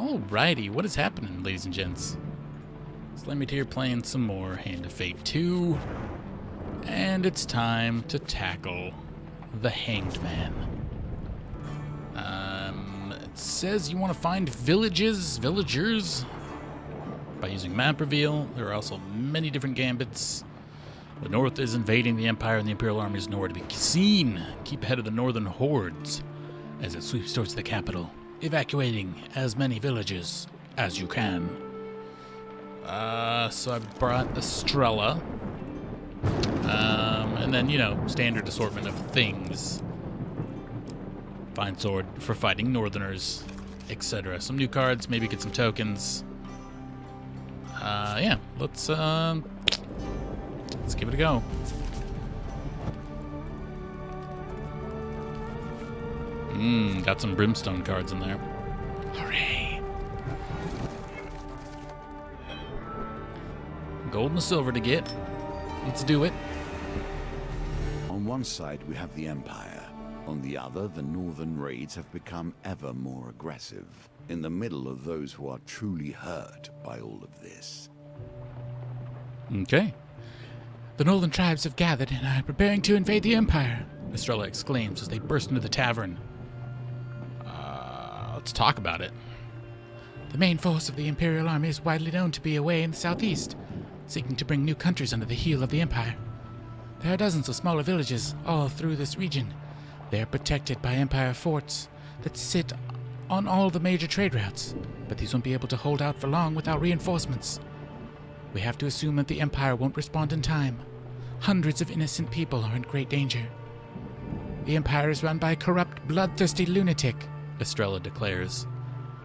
Alrighty, what is happening, ladies and gents? Slammed here playing some more Hand of Fate 2. And it's time to tackle the Hanged Man. It says you want to find villagers, by using map reveal. There are also many different gambits. The North is invading the Empire, and the Imperial Army is nowhere to be seen. Keep ahead of the Northern hordes as it sweeps towards the capital, evacuating as many villages as you can. So I brought Estrella. And then, standard assortment of things. Fine sword for fighting Northerners, etc. Some new cards, maybe get some tokens. Yeah, let's give it a go. Got some brimstone cards in there. Hooray! Gold and silver to get. Let's do it. On one side, we have the Empire. On the other, the northern raids have become ever more aggressive. In the middle of those who are truly hurt by all of this. Okay. The northern tribes have gathered and are preparing to invade the Empire, Estrella exclaims as they burst into the tavern. Let's talk about it. The main force of the Imperial Army is widely known to be away in the southeast, seeking to bring new countries under the heel of the Empire. There are dozens of smaller villages all through this region. They are protected by Empire forts that sit on all the major trade routes, but these won't be able to hold out for long without reinforcements. We have to assume that the Empire won't respond in time. Hundreds of innocent people are in great danger. The Empire is run by a corrupt, bloodthirsty lunatic, Estrella declares.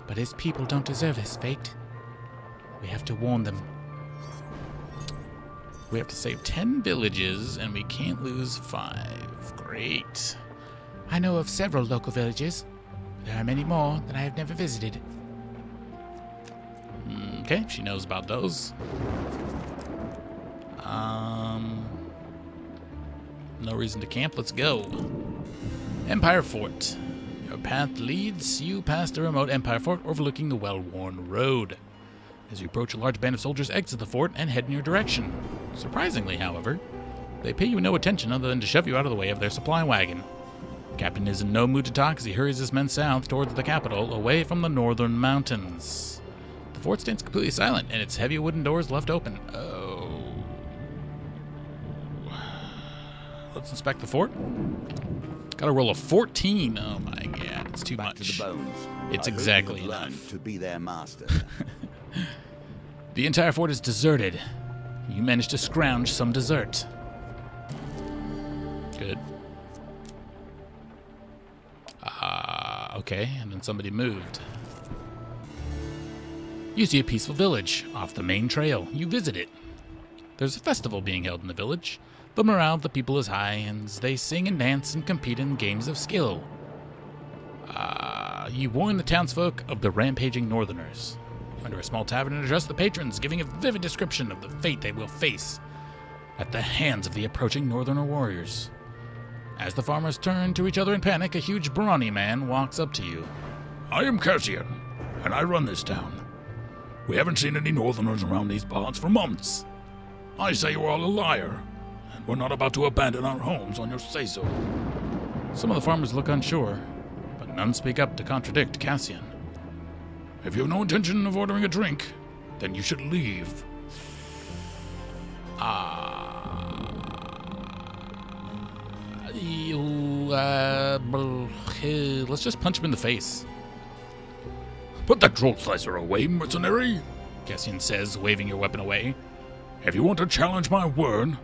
But his people don't deserve his fate. We have to warn them. We have to save 10 villages, and we can't lose 5. Great. I know of several local villages. There are many more that I have never visited. Okay, she knows about those. No reason to camp. Let's go. Empire Fort. Your path leads you past a remote Empire Fort overlooking the well-worn road. As you approach, a large band of soldiers exit the fort and head in your direction. Surprisingly, however, they pay you no attention other than to shove you out of the way of their supply wagon. The captain is in no mood to talk as he hurries his men south towards the capital, away from the northern mountains. The fort stands completely silent, and its heavy wooden doors left open. Oh. Let's inspect the fort. Got a roll of 14. Oh my god, it's too much. Back to the bones. It's I hope exactly you have enough. learned to be their master. The entire fort is deserted. You managed to scrounge some dessert. Good. Okay, and then somebody moved. You see a peaceful village off the main trail. You visit it. There's a festival being held in the village. The morale of the people is high, and they sing and dance and compete in games of skill. You warn the townsfolk of the rampaging northerners. You enter a small tavern and address the patrons, giving a vivid description of the fate they will face at the hands of the approaching northerner warriors. As the farmers turn to each other in panic, a huge brawny man walks up to you. I am Cassian, and I run this town. We haven't seen any northerners around these parts for months. I say you're all a liar, and we're not about to abandon our homes on your say-so. Some of the farmers look unsure, but none speak up to contradict Cassian. If you have no intention of ordering a drink, then you should leave. Let's just punch him in the face. Put that troll slicer away, mercenary. Cassian says, waving your weapon away. If you want to challenge my word,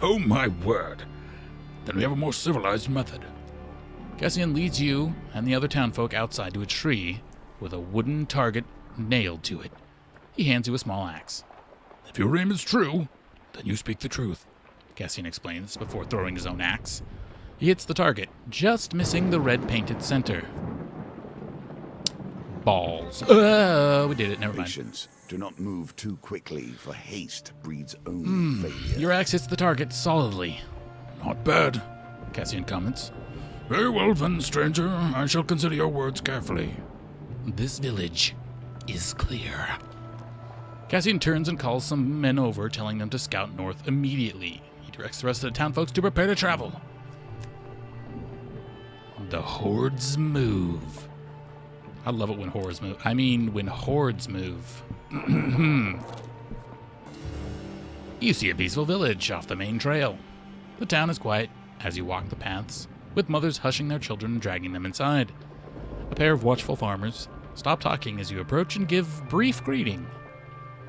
oh my word, then we have a more civilized method. Cassian leads you and the other townfolk outside to a tree with a wooden target nailed to it. He hands you a small axe. If your aim is true, then you speak the truth, Cassian explains before throwing his own axe. He hits the target, just missing the red-painted center. Balls. We did it, never mind. Patience. Do not move too quickly, for haste breeds only failure. Your axe hits the target solidly. Not bad, Cassian comments. Very well then, stranger. I shall consider your words carefully. This village is clear. Cassian turns and calls some men over, telling them to scout north immediately. He directs the rest of the town folks to prepare to travel. The hordes move. I love it when hordes move. I mean, when hordes move. You see a peaceful village off the main trail. The town is quiet as you walk the paths, with mothers hushing their children and dragging them inside. A pair of watchful farmers stop talking as you approach and give brief greeting.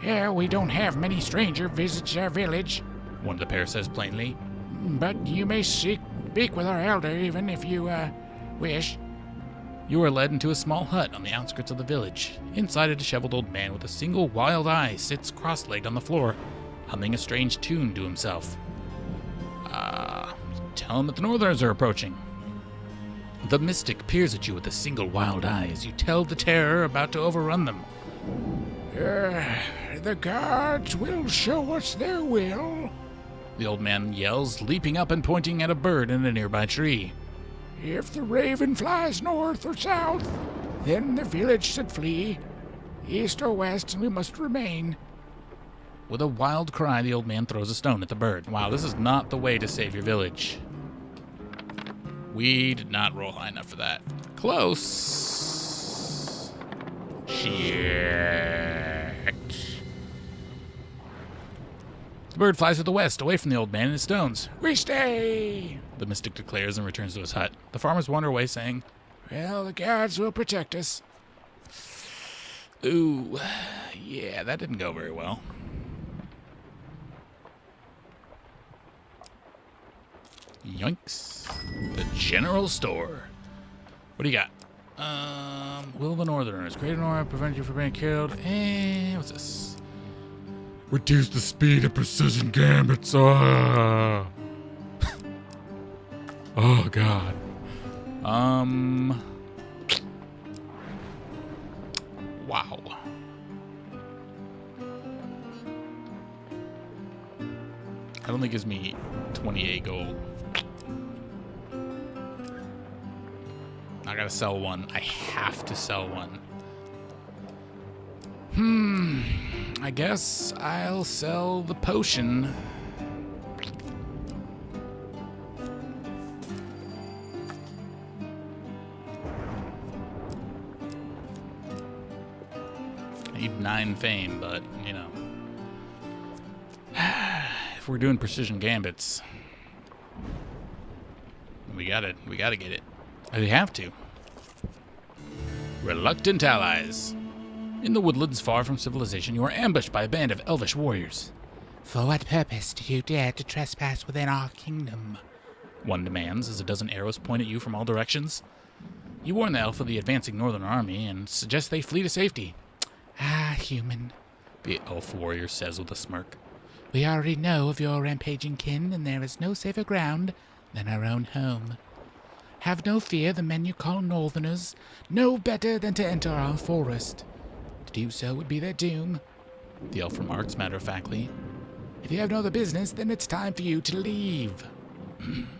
Yeah, we don't have many stranger visits our village, One of the pair says plainly. but you may speak with our elder even if you, wish. You are led into a small hut on the outskirts of the village. Inside, a disheveled old man with a single wild eye sits cross-legged on the floor, humming a strange tune to himself. Tell him that the Northerners are approaching. The mystic peers at you with a single wild eye as you tell the terror about to overrun them. The gods will show us their will. The old man yells, leaping up and pointing at a bird in a nearby tree. If the raven flies north or south, then the village should flee. East or west, we must remain. With a wild cry, the old man throws a stone at the bird. Wow, this is not the way to save your village. We did not roll high enough for that. Close. Shit. The bird flies to the west, away from the old man and his stones. We stay. The mystic declares and returns to his hut. The farmers wander away, saying, Well, the gods will protect us. ooh, yeah, that didn't go very well. Yoinks. The general store. What do you got? Will the Northerners create an aura prevent you from being killed? What's this? Reduce the speed of precision gambits. Oh, God. Wow. That only gives me 28 gold. I gotta sell one. I have to sell one. I guess I'll sell the potion. I need 9 fame, but, you know. If we're doing precision gambits, we gotta get it. We have to. Reluctant allies. In the woodlands far from civilization, you are ambushed by a band of elvish warriors. For what purpose do you dare to trespass within our kingdom? One demands as a dozen arrows point at you from all directions. You warn the elf of the advancing northern army and suggest they flee to safety. Ah, human. The elf warrior says with a smirk. We already know of your rampaging kin, and there is no safer ground than our own home. Have no fear, the men you call Northerners know better than to enter our forest. To do so would be their doom. The elf remarks matter-of-factly. If you have no other business, then it's time for you to leave.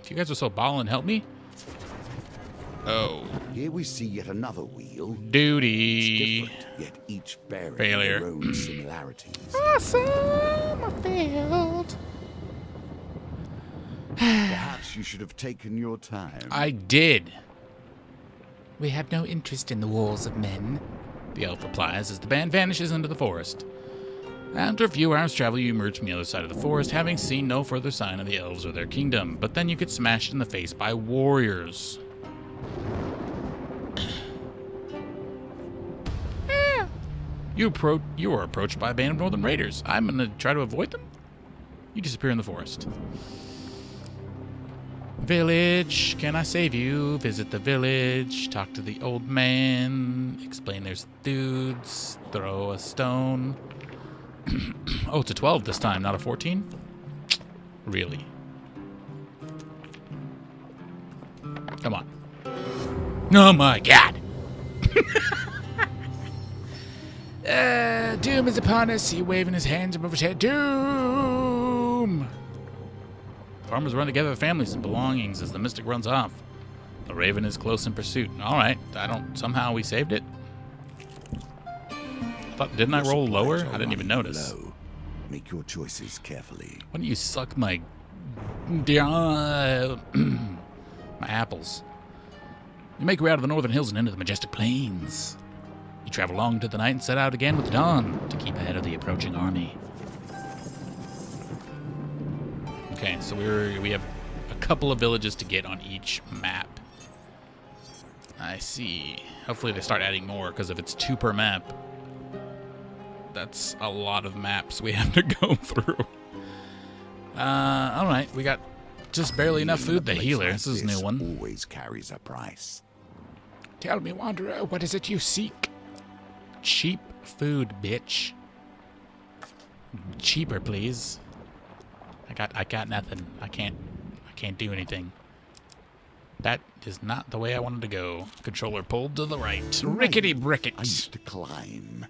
If you guys are so ballin', help me. Oh. Here we see yet another wheel. Duty. Different, yet each bearing Failure. their own similarities. Awesome! I failed. Perhaps you should have taken your time. I did. We have no interest in the wars of men. The elf replies as the band vanishes into the forest. After a few hours' travel, you emerge from the other side of the forest, having seen no further sign of the elves or their kingdom, but then you get smashed in the face by warriors. You are approached by a band of northern raiders. I'm going to try to avoid them. You disappear in the forest. Village, can I save you? Visit the village, talk to the old man, explain there's dudes, throw a stone. Oh, it's a 12 this time, not a 14? Really? Come on. Oh my god! Doom is upon us. He waving his hands above his head. Doom! Farmers run together their families and belongings as the mystic runs off. The raven is close in pursuit. Alright, somehow we saved it. Didn't I Your roll lower? supplies I are didn't even running notice. low. Make your choices carefully. Why don't you suck my my apples? You make your way out of the northern hills and into the majestic plains. You travel long into the night and set out again with the dawn to keep ahead of the approaching army. Okay, so we have a couple of villages to get on each map. I see. Hopefully they start adding more, because if it's 2 per map, that's a lot of maps we have to go through. Alright, we got just barely enough Being in food. a The place healer, like this is a new one. Always carries a price. Tell me, Wanderer, what is it you seek? Cheap food, bitch. Cheaper, please. I got nothing. I can't do anything. That is not the way I wanted to go. Controller pulled to the right. Rickety bricket. I used to climb.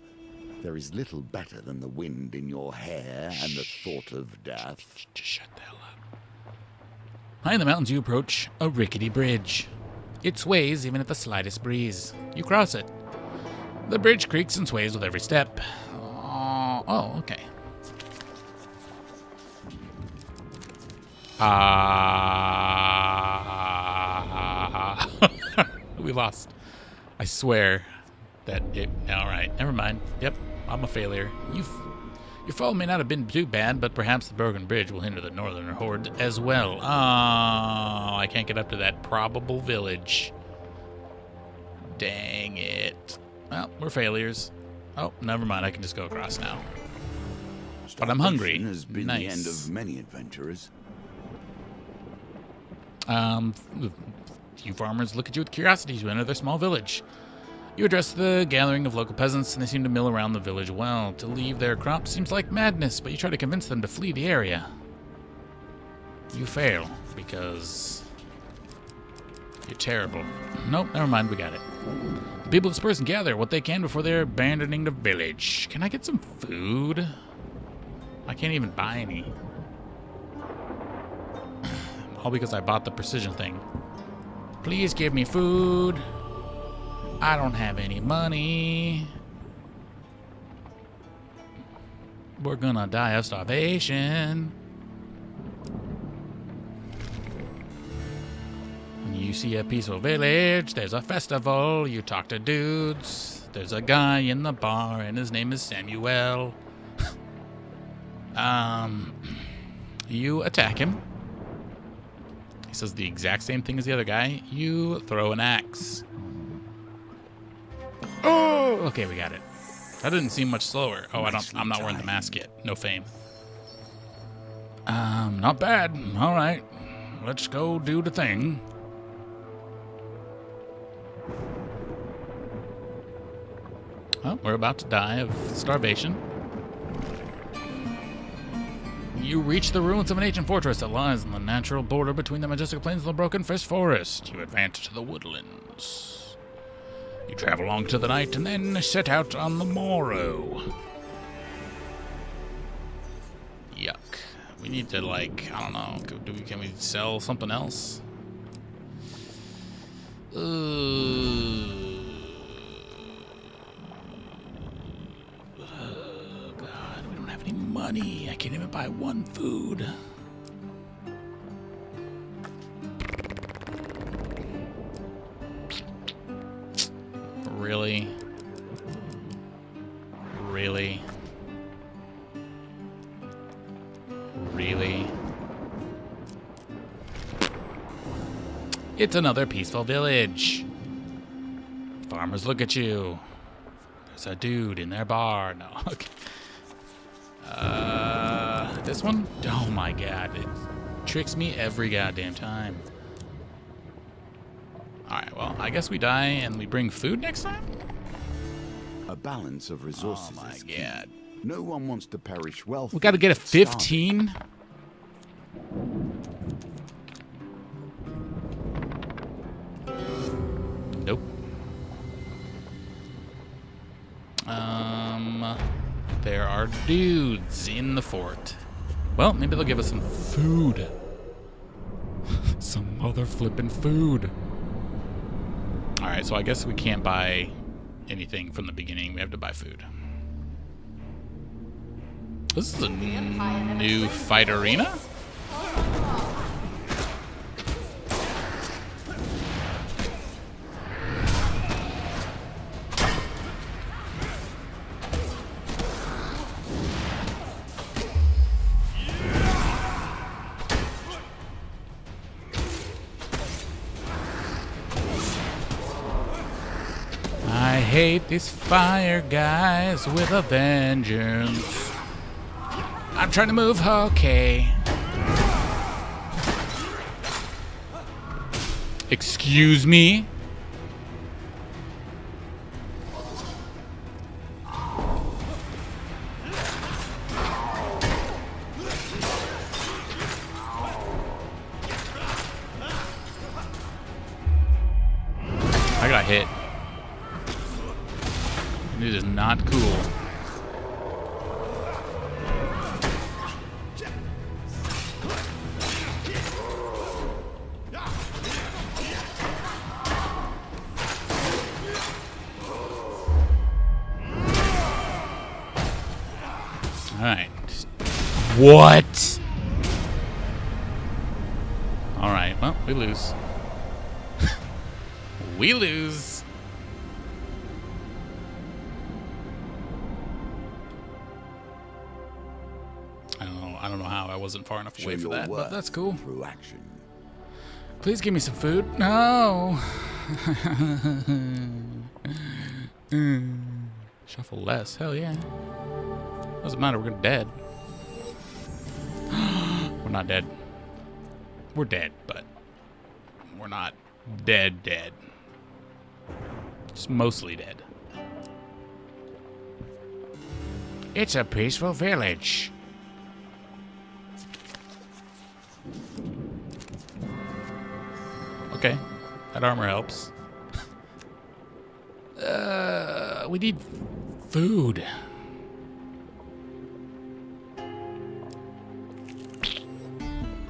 There is little better than the wind in your hair and the thought of death. Just shut the hell up. High in the mountains, you approach a rickety bridge. It sways even at the slightest breeze. You cross it. The bridge creaks and sways with every step. Oh, okay. We lost. I swear that it... Alright, never mind. Yep, I'm a failure. Your fall may not have been too bad, but perhaps the broken bridge will hinder the northern horde as well. Oh, I can't get up to that probable village. Dang it. Well, we're failures. Oh, never mind. I can just go across now. But I'm hungry. Starvation has been Nice. the end of many adventurers. Few farmers look at you with curiosity as you enter their small village. You address the gathering of local peasants, and they seem to mill around the village well. To leave their crops seems like madness, but you try to convince them to flee the area. You fail, because you're terrible. Nope, never mind, we got it. The people disperse and gather what they can before they're abandoning the village. Can I get some food? I can't even buy any. All because I bought the precision thing. Please give me food. I don't have any money. We're gonna die of starvation. When you see a peaceful village, there's a festival, you talk to dudes. There's a guy in the bar and his name is Samuel. You attack him. He says the exact same thing as the other guy. You throw an axe. Oh, okay, we got it. That didn't seem much slower. Oh, I'm not wearing the mask yet. No fame. Not bad. All right, let's go do the thing. Well, we're about to die of starvation. You reach the ruins of an ancient fortress that lies on the natural border between the majestic plains and the broken fish forest. You advance to the woodlands. You travel along to the night and then set out on the morrow. Yuck. We need to, like, I don't know, can we sell something else? Money. I can't even buy one food. Really? Really? Really? It's another peaceful village. Farmers look at you. There's a dude in their bar. No, okay. This one? Oh my god, it tricks me every goddamn time. Alright, well, I guess we die and we bring food next time? A balance of resources Oh my is key. god. No one wants to perish wealthy. We gotta get a but starving. 15? Nope. There are dudes in the fort. Well, maybe they'll give us some food. Some mother flippin' food. Alright, so I guess we can't buy anything from the beginning. We have to buy food. This is a new fight arena? I hate these fire guys with a vengeance. I'm trying to move, okay. Excuse me? I got hit. It is not cool. Alright. What? Alright, well, we lose. We lose. I don't know how I wasn't far enough away Show for your that, but worth that's cool. through action. Please give me some food. No. Shuffle less. Hell yeah. Doesn't matter. We're dead. We're not dead. We're dead, but we're not dead. Just mostly dead. It's a peaceful village. Okay, that armor helps. We need food.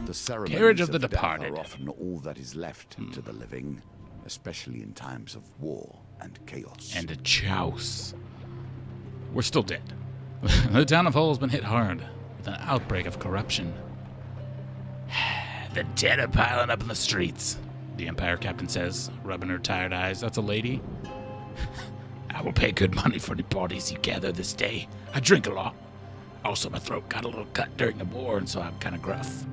The ceremonies Carriage of the death departed. are often all that is left to the living, especially in times of war and chaos. And a chouse. We're still dead. The town of Hull has been hit hard with an outbreak of corruption. The dead are piling up in the streets, the Empire captain says, rubbing her tired eyes. That's a lady. I will pay good money for the bodies you gather this day. I drink a lot. Also, my throat got a little cut during the war, and so I'm kind of gruff.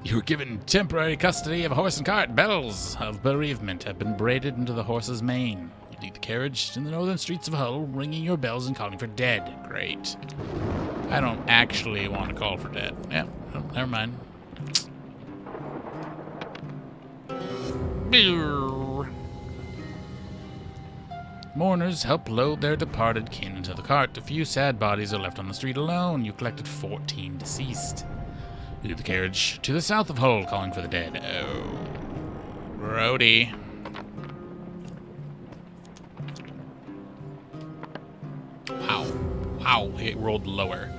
You were given temporary custody of a horse and cart. Bells of bereavement have been braided into the horse's mane. You lead the carriage in the northern streets of Hull, ringing your bells and calling for dead. Great. I don't actually want to call for dead. Yeah, oh, never mind. Mourners help load their departed kin into the cart. A few sad bodies are left on the street alone. You collected 14 deceased. You lead the carriage to the south of Hull, calling for the dead. Oh, Brody. Wow, it rolled lower.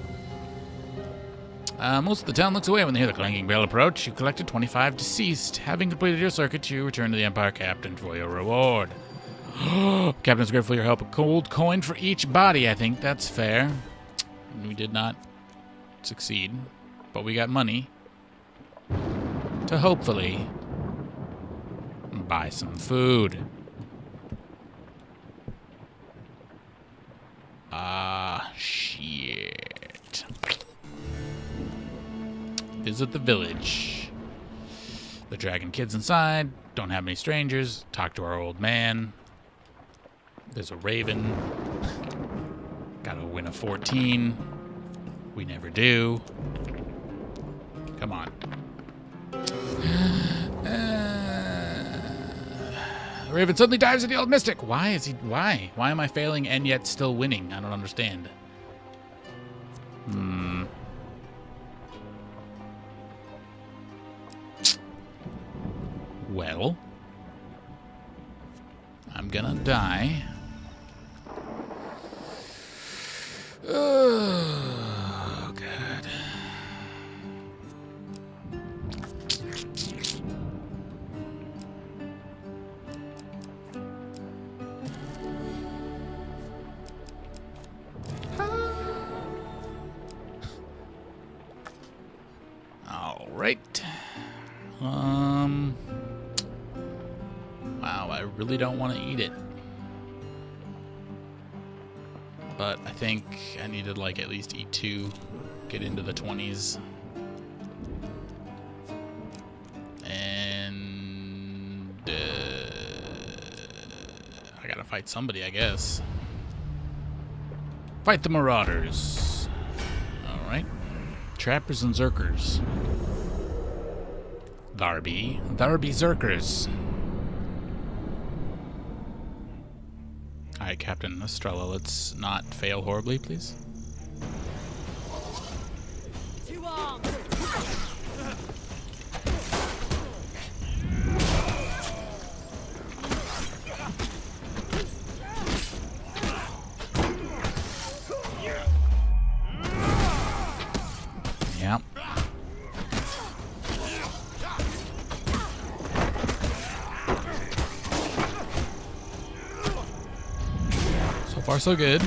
Most of the town looks away when they hear the clanging bell approach. You collected 25 deceased. Having completed your circuit, you return to the Empire Captain for your reward. Captain's grateful for your help. A gold coin for each body. I think that's fair. We did not succeed, but we got money to hopefully buy some food. Shit. Visit the village. The dragon kid's inside. Don't have any strangers. Talk to our old man. There's a raven. Gotta win a 14. We never do. Come on. Raven suddenly dives at the old mystic. Why is he? Why? Why am I failing and yet still winning? I don't understand. Well, I'm gonna die. Oh, God. Really don't want to eat it. But I think I need to like at least eat 2, get into the 20s. And I gotta fight somebody, I guess. Fight the Marauders. Alright. Trappers and Zerkers. Tharby Zerkers. Alright, Captain Estrella, let's not fail horribly, please. To arms! Yep. So far, so good.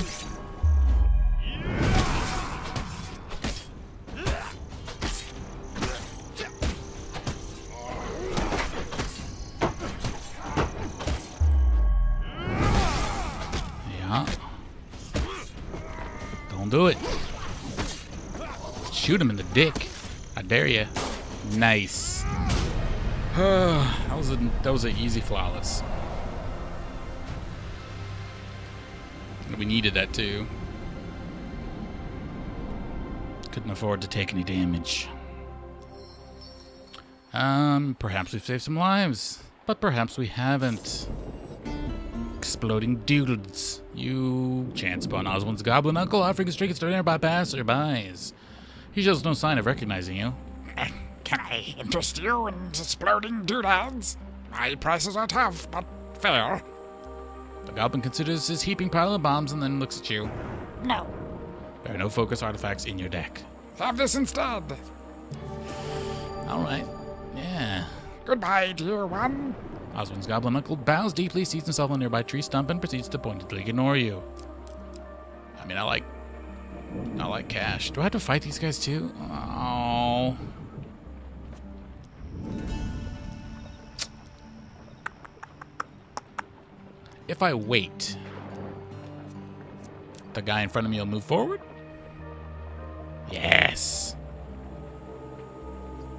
Yeah. Don't do it. Shoot him in the dick. I dare you. Nice. that was an easy flawless. We needed that too. Couldn't afford to take any damage. Perhaps we've saved some lives, but perhaps we haven't. Exploding dudes. You chance upon Oswald's goblin uncle offering his trinkets to nearby passerbys. He shows no sign of recognizing you. Can I interest you in exploding doodads? My prices are tough, but fair. The goblin considers his heaping pile of bombs and then looks at you. No. There are no focus artifacts in your deck. Have this instead. Alright. Yeah. Goodbye, dear one. Oswald's goblin uncle bows deeply, seats himself on a nearby tree stump, and proceeds to pointedly ignore you. I mean, I like cash. Do I have to fight these guys too? Oh. If I wait, the guy in front of me will move forward? Yes.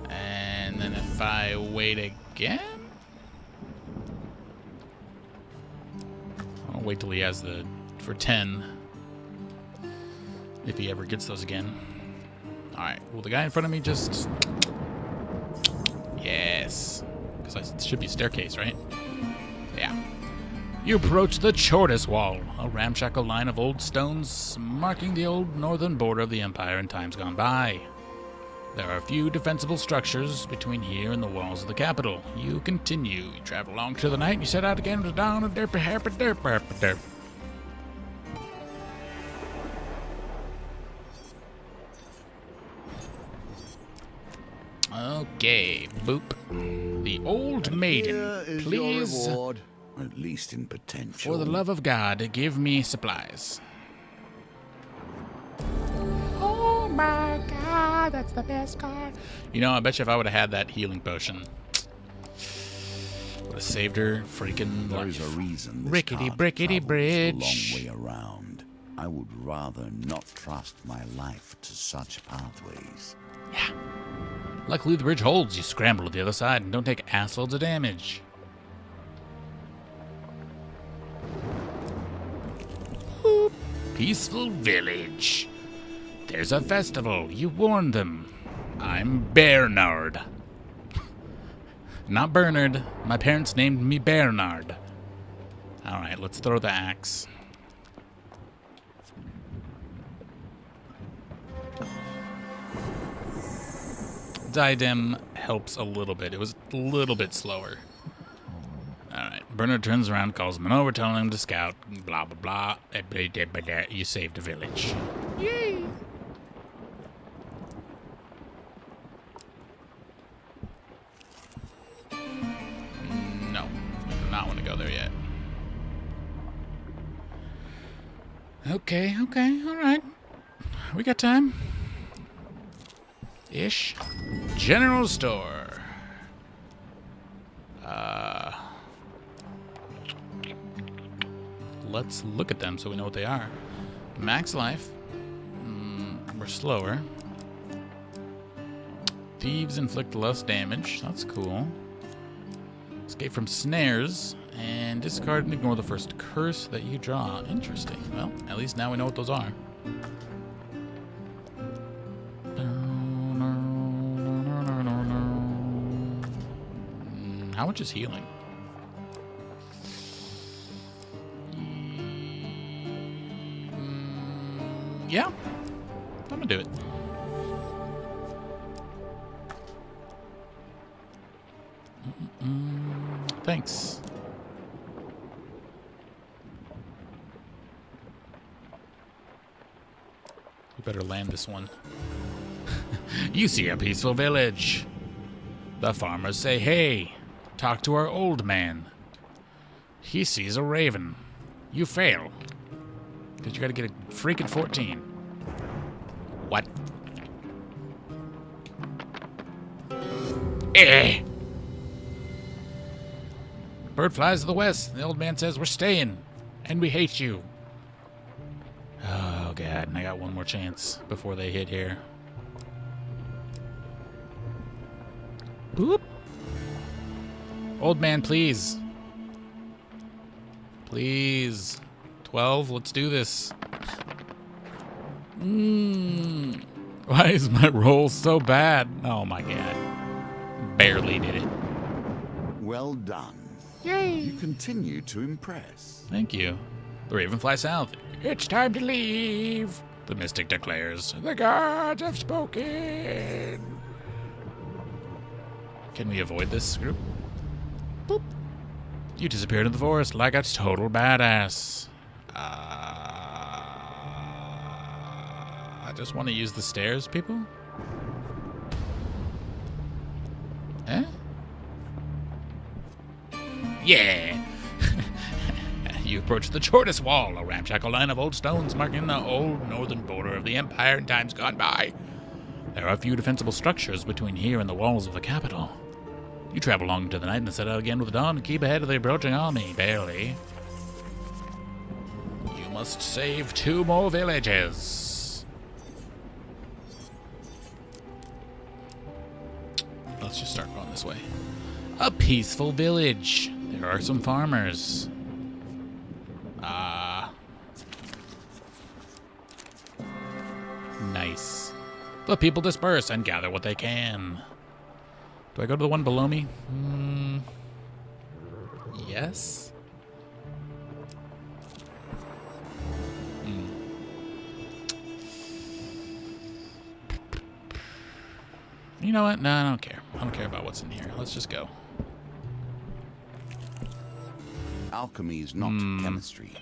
And then if I wait again? I'll wait till he has for 10. If he ever gets those again. Alright, will the guy in front of me just... Yes. Because I should be staircase, right? Yeah. You approach the Chortus Wall, a ramshackle line of old stones marking the old northern border of the Empire in times gone by. There are a few defensible structures between here and the walls of the capital. You continue. You travel along to the night, and you set out again to dawn of derp. Okay, boop. The old Here maiden, is please, your reward, at least in potential. for the love of God, give me supplies. Oh my god, that's the best card. You know, I bet you if I would have had that healing potion, would have saved her freaking There's a life. reason this Rickety card brickety travels bridge. a long way around. I would rather not trust my life to such pathways. Luckily, the bridge holds. You scramble to the other side and don't take assloads of damage. Boop. Peaceful village. There's a festival. You warned them. I'm Bernard. Not Bernard. My parents named me Bernard. Alright, let's throw the axe. Diadem helps a little bit. It was a little bit slower. Alright. Bernard turns around, calls him over, telling him to scout. Blah, blah, blah. You saved a village. Yay! No. We do not want to go there yet. Okay, alright. We got time. Ish. General store. let's look at them so we know what they are. Max life. We're slower. Thieves inflict less damage. That's cool. Escape from snares. And discard and ignore the first curse that you draw. Interesting. Well, at least now we know what those are. How much is healing? Yeah, I'm gonna do it. Thanks. We better land this one. You see a peaceful village. The farmers say, hey, talk to our old man. He sees a raven. You fail. Because you gotta get a freaking 14. What? Eh! Bird flies to the west. The old man says, we're staying. And we hate you. Oh, God. And I got one more chance before they hit here. Boop. Old man, please. Please. 12, let's do this. Why is my roll so bad? Oh my god. Barely did it. Well done. Yay! You continue to impress. Thank you. The raven flies south. It's time to leave, the mystic declares. The gods have spoken. Can we avoid this group? Boop. You disappeared in the forest like a total badass. I just want to use the stairs, people. Eh? Yeah! You approach the Chortis Wall, a ramshackle line of old stones marking the old northern border of the Empire in times gone by. There are a few defensible structures between here and the walls of the capital. You travel along into the night and set out again with the dawn to keep ahead of the approaching army, barely. You must save 2 more villages. Let's just start going this way. A peaceful village. There are some farmers. Nice. The people disperse and gather what they can. Do I go to the one below me? Yes. You know what? No, I don't care. I don't care about what's in here. Let's just go. Alchemy is not chemistry.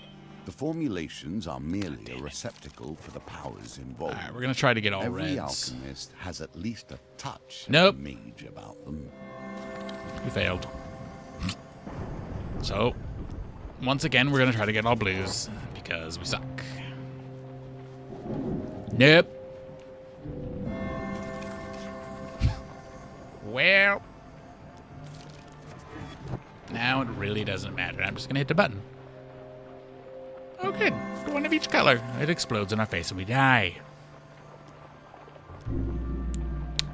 The formulations are merely a receptacle for the powers involved. All right, we're gonna try to get all Every reds. alchemist has at least a touch Nope. of mage about them. We failed. So, once again, we're gonna try to get all blues because we suck. Nope. Well, now it really doesn't matter. I'm just gonna hit the button. Oh, good. One of each color. It explodes in our face and we die.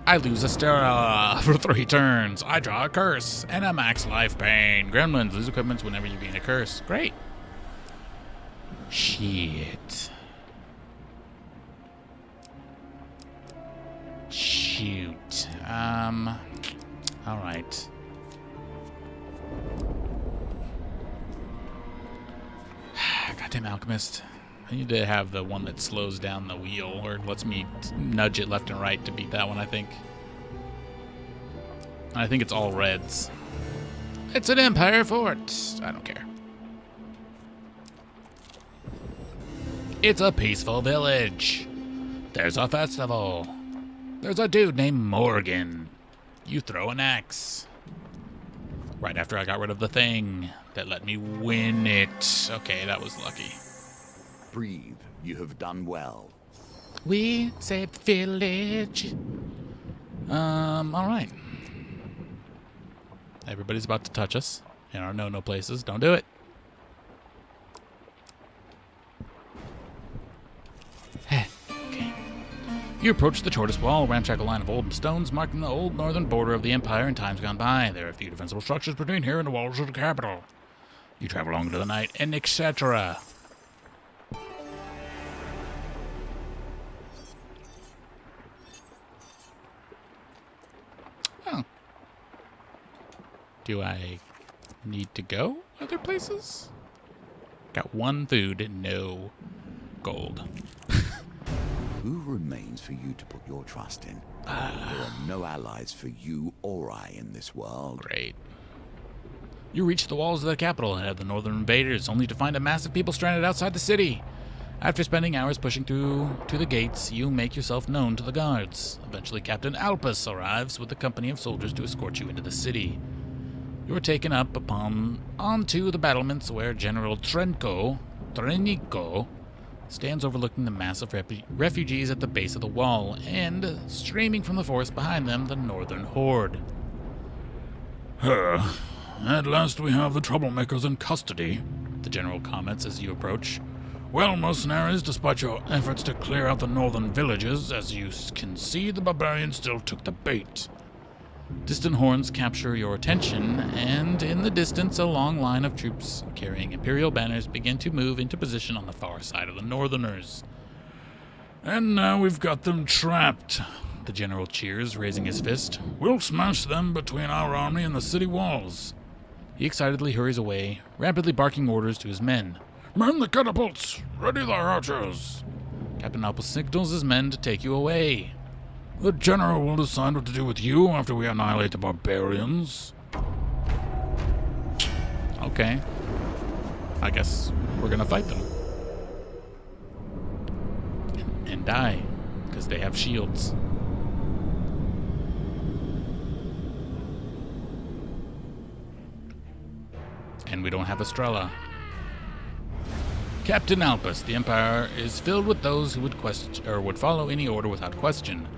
I lose a star for 3 turns. I draw a curse and a max life pain. Gremlins lose equipment whenever you gain a curse. Great. Shit. Shoot. All right. Goddamn alchemist. I need to have the one that slows down the wheel or lets me nudge it left and right to beat that one, I think. I think it's all reds. It's an Empire fort. I don't care. It's a peaceful village. There's a festival. There's a dude named Morgan. You throw an axe. Right after I got rid of the thing that let me win it. Okay, that was lucky. Breathe. You have done well. We saved the village. All right. Everybody's about to touch us in our no-no places. Don't do it. You approach the Tortoise Wall, a ramshackle line of old stones marking the old northern border of the Empire in times gone by. There are a few defensible structures between here and the walls of the capital. You travel on into the night, and etc. Oh. Do I need to go other places? Got one food, no gold. Who remains for you to put your trust in? There are no allies for you or I in this world. Great. You reach the walls of the capital ahead of the northern invaders, only to find a mass of people stranded outside the city. After spending hours pushing through to the gates, you make yourself known to the guards. Eventually, Captain Alpus arrives with a company of soldiers to escort you into the city. You are taken up onto the battlements where General Trenico stands overlooking the mass of refugees at the base of the wall, and, streaming from the forest behind them, the northern horde. At last we have the troublemakers in custody, The general comments as you approach. Well, mercenaries, despite your efforts to clear out the northern villages, as you can see, the barbarians still took the bait. Distant horns capture your attention, and in the distance, a long line of troops carrying Imperial banners begin to move into position on the far side of the Northerners. And now we've got them trapped. The general cheers, raising his fist. We'll smash them between our army and the city walls. He excitedly hurries away, rapidly barking orders to his men. Man the catapults! Ready the archers! Captain Alpus signals his men to take you away. The general will decide what to do with you after we annihilate the barbarians. Okay. I guess we're gonna fight them. And die, because they have shields. And we don't have Estrella. Captain Alpus, the Empire is filled with those who would follow any order without question.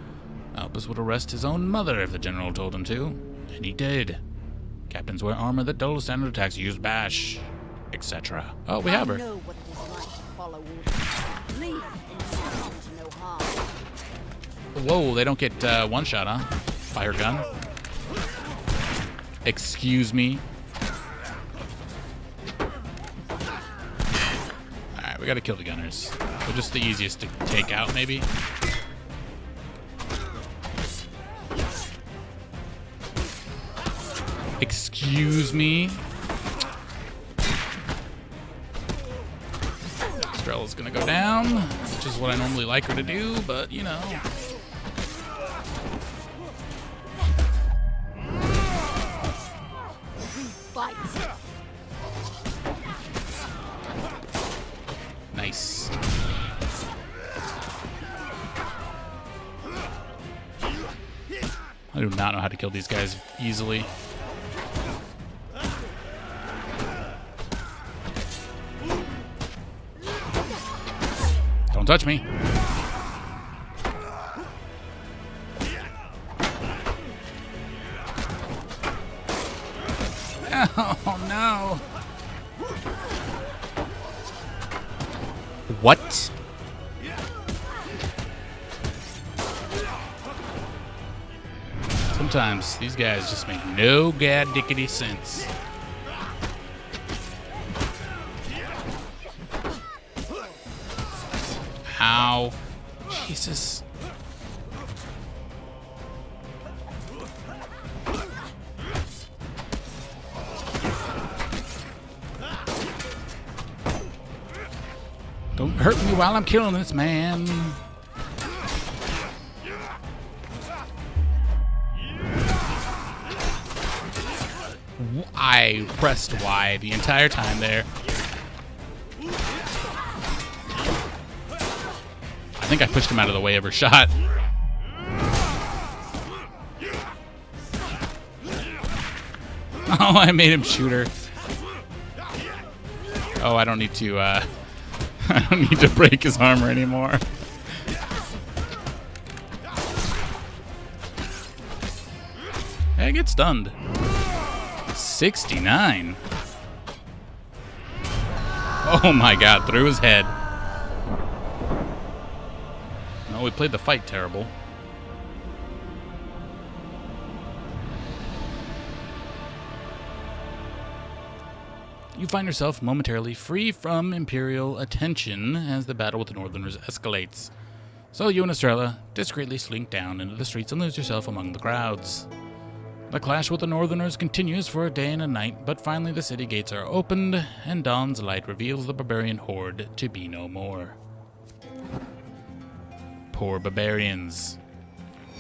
Alpus would arrest his own mother if the general told him to, and he did. Captains wear armor that dull standard attacks, use bash, etc. Oh, we have her. I know what it is like to follow orders. Leave and come to no harm. Whoa, they don't get one shot, huh? Fire gun. Excuse me. Alright, we gotta kill the gunners. They're just the easiest to take out, maybe. Excuse me. Estrella's gonna go down, which is what I normally like her to do, but you know. Fight. Nice. I do not know how to kill these guys easily. Don't touch me. Oh no. What? Sometimes these guys just make no god-dickety sense. Ow. Jesus. Don't hurt me while I'm killing this man. I pressed Y the entire time there. I think I pushed him out of the way of her shot. Oh, I made him shoot her. Oh, I don't need to, I don't need to break his armor anymore. Hey, get stunned. 69. Oh my god, through his head. Well, we played the fight terrible. You find yourself momentarily free from Imperial attention as the battle with the Northerners escalates. So you and Estrella discreetly slink down into the streets and lose yourself among the crowds. The clash with the Northerners continues for a day and a night, but finally the city gates are opened, and dawn's light reveals the barbarian horde to be no more. Poor barbarians.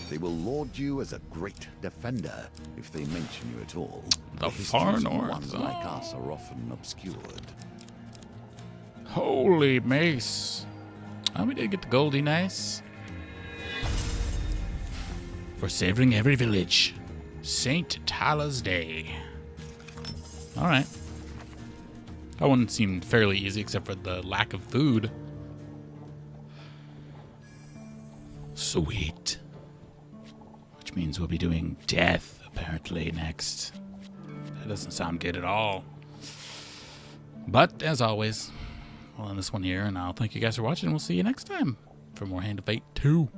They will laud you as a great defender if they mention you at all. The histories far of north. one like us are often obscured. Holy mace. Oh, we did get the Goldie nice. For savoring every village. St. Tala's Day. Alright. That one seemed fairly easy except for the lack of food. Sweet. Which means we'll be doing death, apparently, next. That doesn't sound good at all. But, as always, we'll end this one here, and I'll thank you guys for watching, and we'll see you next time for more Hand of Fate 2.